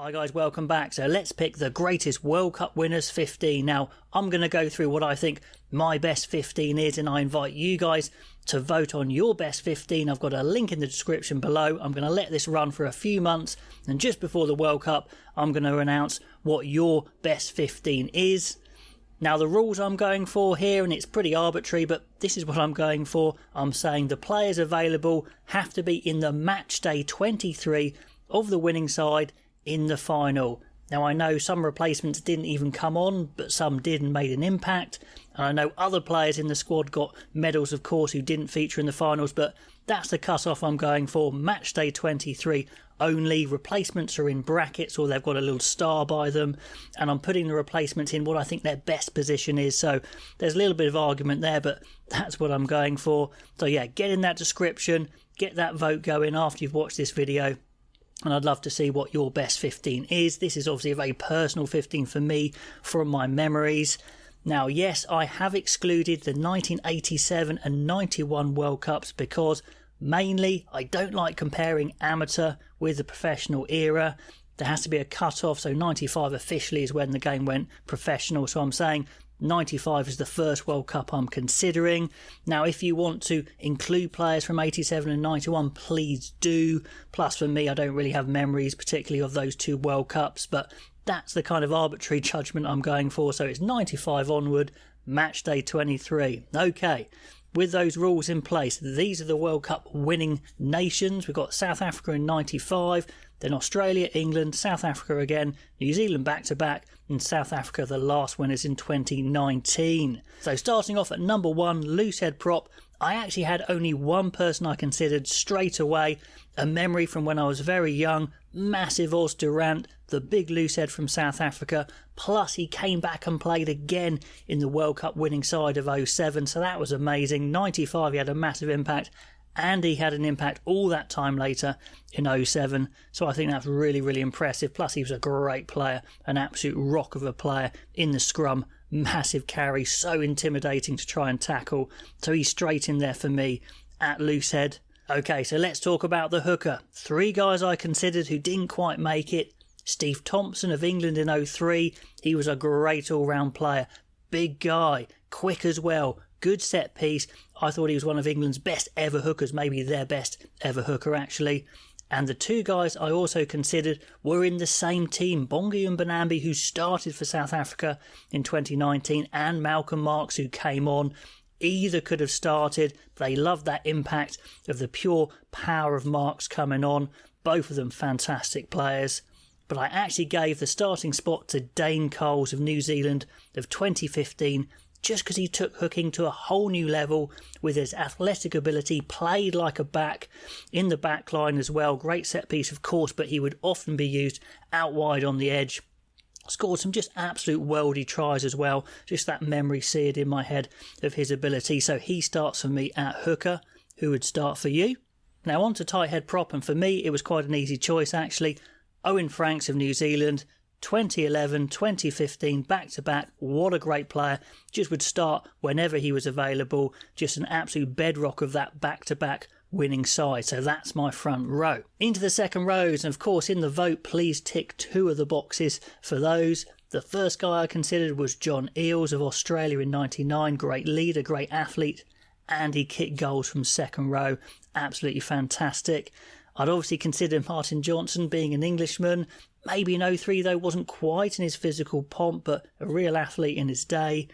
Hi guys, welcome back. So let's pick the greatest World Cup winners 15. Now, I'm going to go through what I think my best 15 is, and I invite you guys to vote on your best 15. I've got a link in the description below. I'm going to let this run for a few months, and just before the World Cup, I'm going to announce what your best 15 is. Now, the rules I'm going for here, and it's pretty arbitrary, but this is what I'm going for. I'm saying the players available have to be in the match day 23 of the winning side in the final. Now, I know some replacements didn't even come on, but some did and made an impact. And I know other players in the squad got medals, of course, who didn't feature in the finals, but that's the cut-off I'm going for. Match day 23 only. Replacements are in brackets, or they've got a little star by them, and I'm putting the replacements in what I think their best position is. So there's a little bit of argument there, but that's what I'm going for. So yeah, get in that description, get that vote going after you've watched this video. And I'd love to see what your best 15 is. This is obviously a very personal 15 for me from my memories. Now, yes, I have excluded the 1987 and 91 World Cups because mainly I don't like comparing amateur with the professional era. There has to be a cut-off, so 95 officially is when the game went professional. So I'm saying 95 is the first World Cup I'm considering. Now, if you want to include players from 87 and 91, please do. Plus, for me, I don't really have memories, particularly of those two World Cups, but that's the kind of arbitrary judgment I'm going for. So it's 95 onward, match day 23. Okay, with those rules in place, these are the World Cup winning nations. We've got South Africa in 95, then Australia, England, South Africa again, New Zealand back-to-back, and South Africa the last winners in 2019. So starting off at number 1, loosehead prop, I actually had only one person I considered straight away, a memory from when I was very young, massive Oz Durant, the big loosehead from South Africa, plus he came back and played again in the World Cup winning side of 07, so that was amazing. 95 he had a massive impact, and he had an impact all that time later in 07, so I think that's really, really impressive. Plus he was a great player, an absolute rock of a player in the scrum, massive carry, so intimidating to try and tackle, so he's straight in there for me at loosehead. Okay, so let's talk about the hooker. 3 guys I considered who didn't quite make it. Steve Thompson of England in 03, he was a great all-round player, big guy, quick as well, good set piece. I thought he was one of England's best ever hookers, maybe their best ever hooker actually. And the 2 guys I also considered were in the same team, Bongi and Bonambi, who started for South Africa in 2019, and Malcolm Marx, who came on. Either could have started. They loved that impact of the pure power of Marx coming on. Both of them fantastic players. But I actually gave the starting spot to Dane Coles of New Zealand of 2015, just because he took hooking to a whole new level with his athletic ability, played like a back in the back line as well. Great set piece, of course, but he would often be used out wide on the edge. Scored some just absolute worldy tries as well. Just that memory seared in my head of his ability. So he starts for me at hooker. Who would start for you? Now on to tight head prop, and for me it was quite an easy choice actually. Owen Franks of New Zealand, 2011, 2015, back-to-back. What a great player. Just would start whenever he was available. Just an absolute bedrock of that back-to-back winning side. So that's my front row. Into the second rows, and of course in the vote, please tick 2 of the boxes for those. The first guy I considered was John Eales of Australia in 99. Great leader, great athlete, and he kicked goals from second row. Absolutely fantastic. I'd obviously consider Martin Johnson, being an Englishman. Maybe in 03 though, wasn't quite in his physical pomp, but a real athlete in his day.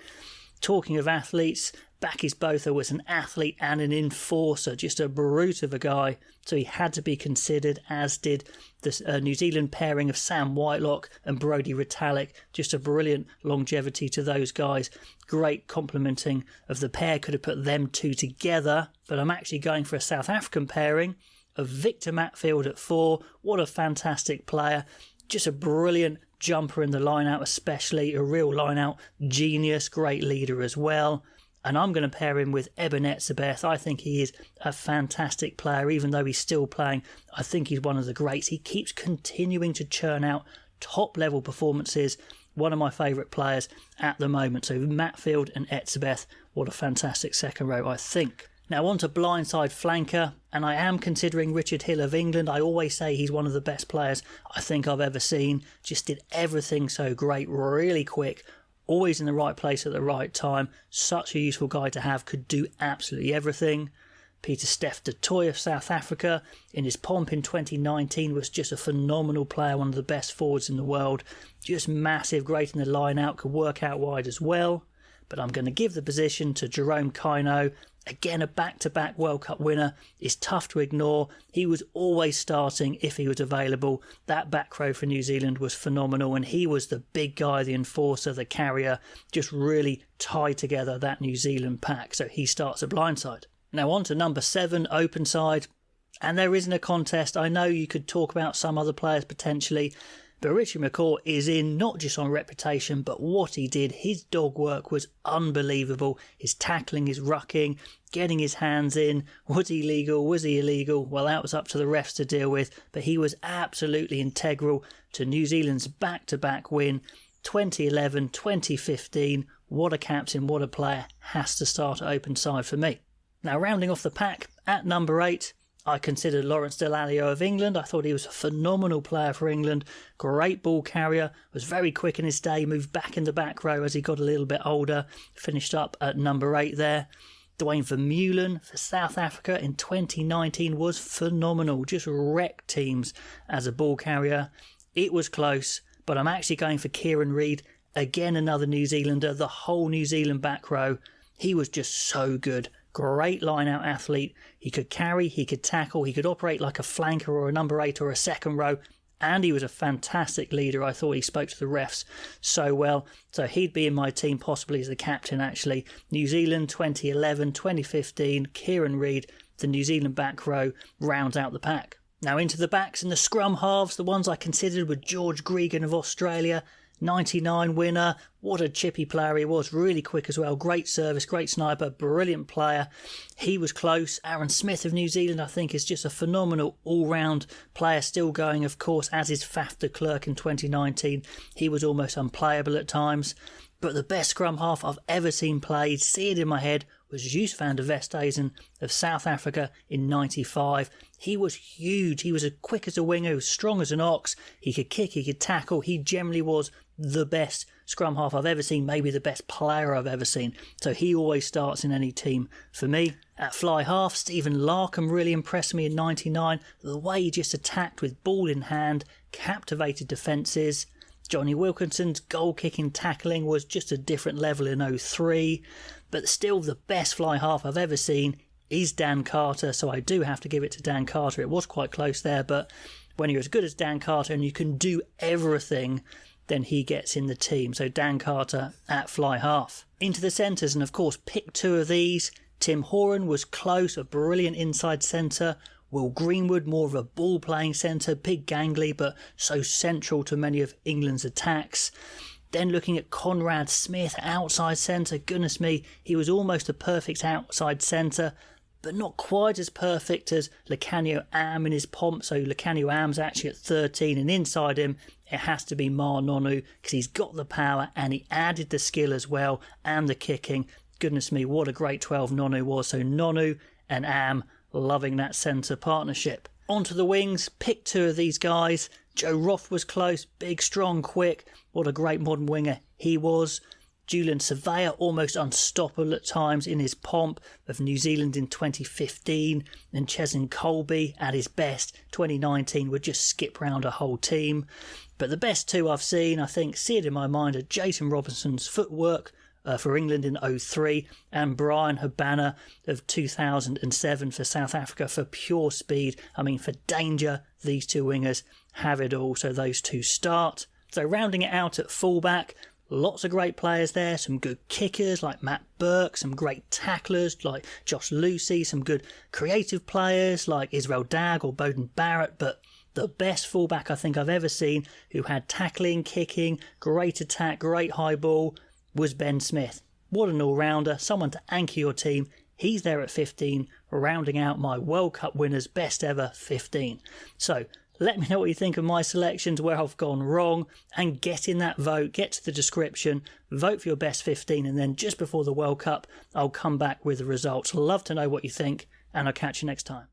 Talking of athletes, Bakis Botha was an athlete and an enforcer, just a brute of a guy, so he had to be considered, as did the New Zealand pairing of Sam Whitelock and Brodie Retallick. Just a brilliant longevity to those guys. Great complementing of the pair, could have put them 2 together, but I'm actually going for a South African pairing of Victor Matfield at 4. What a fantastic player. Just a brilliant jumper in the line-out, especially a real line-out genius, great leader as well. And I'm going to pair him with Eben Etzebeth. I think he is a fantastic player, even though he's still playing. I think he's one of the greats. He keeps continuing to churn out top-level performances. One of my favourite players at the moment. So Matfield and Etzebeth, what a fantastic second row, I think. Now on to blindside flanker, and I am considering Richard Hill of England. I always say he's one of the best players I think I've ever seen. Just did everything so great, really quick, always in the right place at the right time. Such a useful guy to have, could do absolutely everything. Peter Steph de Toy of South Africa, in his pomp in 2019, was just a phenomenal player, one of the best forwards in the world. Just massive, great in the line out, could work out wide as well. But I'm going to give the position to Jerome Kaino. Again, a back-to-back World Cup winner is tough to ignore. He was always starting if he was available. That back row for New Zealand was phenomenal, and he was the big guy, the enforcer, the carrier, just really tied together that New Zealand pack. So he starts at blindside. Now on to number 7, open side. And there isn't a contest. I know you could talk about some other players potentially, but Richie McCaw is in not just on reputation, but what he did. His dog work was unbelievable. His tackling, his rucking, getting his hands in. Was he legal? Was he illegal? Well, that was up to the refs to deal with, but he was absolutely integral to New Zealand's back-to-back win. 2011, 2015. What a captain, what a player. Has to start at open side for me. Now, rounding off the pack, at number 8, I considered Lawrence Dallaglio of England. I thought he was a phenomenal player for England. Great ball carrier, was very quick in his day, moved back in the back row as he got a little bit older. Finished up at number 8 there. Dwayne Vermeulen for South Africa in 2019 was phenomenal. Just wrecked teams as a ball carrier. It was close, but I'm actually going for Kieran Reid. Again, another New Zealander, the whole New Zealand back row. He was just so good. Great line-out athlete. He could carry, he could tackle, he could operate like a flanker or a number 8 or a second row, and he was a fantastic leader. I thought he spoke to the refs so well. So he'd be in my team possibly as the captain, actually. New Zealand 2011, 2015, Kieran Reid, the New Zealand back row, rounds out the pack. Now into the backs and the scrum halves, the ones I considered were George Gregan of Australia, 99 winner. What a chippy player he was, really quick as well, great service, great sniper, brilliant player. He was close. Aaron Smith of New Zealand, I think, is just a phenomenal all-round player, still going, of course, as is Faf de Klerk in 2019. He was almost unplayable at times. But the best scrum half I've ever seen played, see it in my head, was Joos van der Westhuizen of South Africa in 95. He was huge. He was as quick as a winger, he was strong as an ox. He could kick, he could tackle. He generally was the best scrum half I've ever seen, maybe the best player I've ever seen. So he always starts in any team for me. At fly half, Stephen Larkham really impressed me in 99. The way he just attacked with ball in hand, captivated defences. Johnny Wilkinson's goal-kicking tackling was just a different level in 03. But still the best fly half I've ever seen is Dan Carter, so I do have to give it to Dan Carter. It was quite close there, but when you're as good as Dan Carter and you can do everything, then he gets in the team. So Dan Carter at fly half. Into the centres, and of course pick 2 of these. Tim Horan was close, a brilliant inside centre. Will Greenwood, more of a ball-playing centre, big gangly, but so central to many of England's attacks. Then looking at Conrad Smith, outside centre, goodness me, he was almost a perfect outside centre, but not quite as perfect as Lukhanyo Am in his pomp. So Lukhanyo Am's actually at 13, and inside him it has to be Ma Nonu, because he's got the power and he added the skill as well and the kicking. Goodness me, what a great 12 Nonu was. So Nonu and Am, loving that centre partnership. Onto the wings, pick 2 of these guys. Joe Roth was close, big, strong, quick. What a great modern winger he was. Julian Surveyor, almost unstoppable at times in his pomp of New Zealand in 2015. And Cheslin Colby at his best, 2019, would just skip round a whole team. But the best 2 I've seen, I think, seared in my mind, are Jason Robinson's footwork for England in 03 and Brian Habana of 2007 for South Africa for pure speed. I mean, for danger, these 2 wingers have it all, so those 2 start. So rounding it out at fullback, lots of great players there, some good kickers like Matt Burke, some great tacklers like Josh Lucy, some good creative players like Israel Dagg or Bowden Barrett, but the best fullback I think I've ever seen who had tackling, kicking, great attack, great high ball was Ben Smith. What an all-rounder, someone to anchor your team. He's there at 15, rounding out my World Cup winners' best ever 15. So Let me know what you think of my selections, where I've gone wrong, and get in that vote. Get to the description, vote for your best 15, and then just before the World Cup, I'll come back with the results. Love to know what you think, and I'll catch you next time.